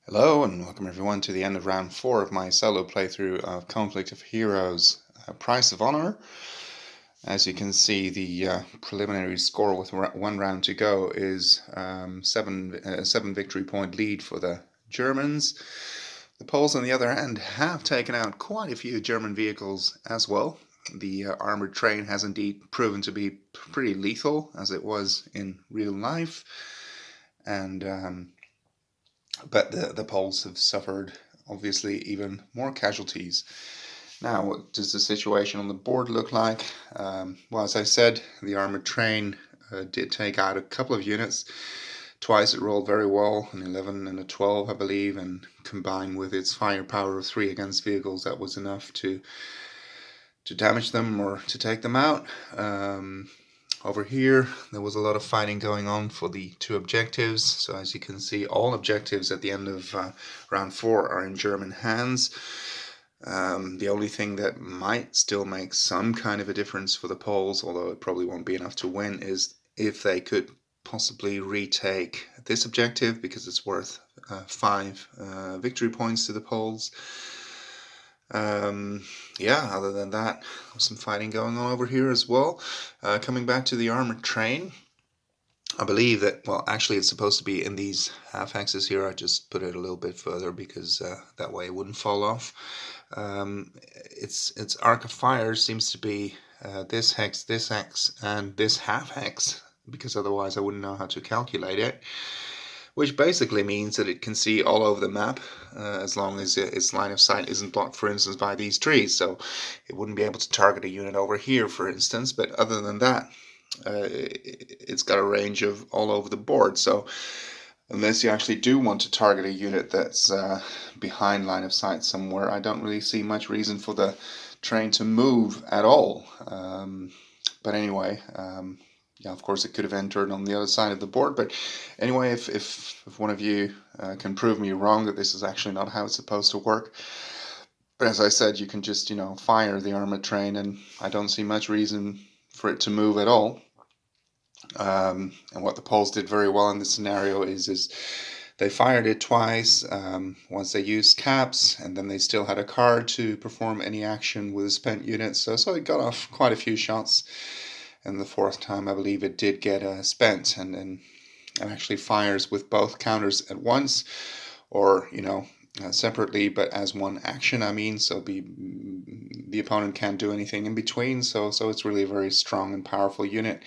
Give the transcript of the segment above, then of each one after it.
Hello and welcome everyone to the end of round 4 of my solo playthrough of Conflict of Heroes Price of Honor. As you can see, the preliminary score with one round to go is 7 victory point lead for the Germans. The Poles on the other hand have taken out quite a few German vehicles as well. The armored train has indeed proven to be pretty lethal as it was in real life, and but the Poles have suffered obviously even more casualties. Now, what does the situation on the board look like? Well, as I said, the armored train did take out a couple of units. Twice it rolled very well, an 11 and a 12, I believe, and combined with its firepower of 3 against vehicles, that was enough to damage them or to take them out. Over here, there was a lot of fighting going on for the 2 objectives. So as you can see, all objectives at the end of round 4 are in German hands. The only thing that might still make some kind of a difference for the Poles, although it probably won't be enough to win, is if they could possibly retake this objective, because it's worth 5 victory points to the Poles. Yeah, other than that, there's some fighting going on over here as well. Coming back to the armored train, I believe that, well, actually it's supposed to be in these half axes here. I just put it a little bit further because that way it wouldn't fall off. Its arc of fire seems to be this hex, this hex, and this half hex, because otherwise I wouldn't know how to calculate it. Which basically means that it can see all over the map as long as its line of sight isn't blocked, for instance, by these trees. So it wouldn't be able to target a unit over here, for instance, but other than that, it's got a range of all over the board. So unless you actually do want to target a unit that's behind line of sight somewhere, I don't really see much reason for the train to move at all. But anyway, yeah, of course it could have entered on the other side of the board, but anyway, if one of you can prove me wrong that this is actually not how it's supposed to work, but as I said, you can just, fire the armored train, and I don't see much reason for it to move at all. And what the Poles did very well in this scenario is they fired it twice. Once they used caps, and then they still had a card to perform any action with a spent unit, so it got off quite a few shots. And the 4th time, I believe it did get spent, and actually fires with both counters at once, or separately, but as one action. I mean, so the opponent can't do anything in between. So it's really a very strong and powerful unit.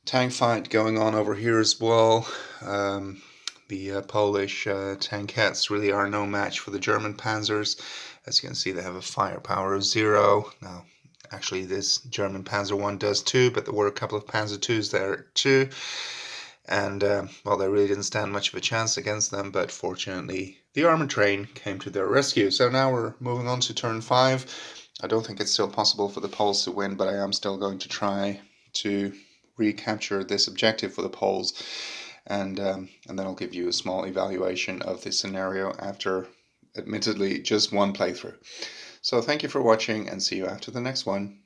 Tank fight going on over here as well. The Polish tankettes really are no match for the German panzers. As you can see, they have a firepower of 0. Now, actually, this German Panzer I does too, but there were a couple of Panzer IIs there too. And, well, they really didn't stand much of a chance against them, but fortunately, the armored train came to their rescue. So now we're moving on to turn 5. I don't think it's still possible for the Poles to win, but I am still going to try to recapture this objective for the Poles. And then I'll give you a small evaluation of this scenario after, admittedly, just one playthrough. So thank you for watching, and see you after the next one.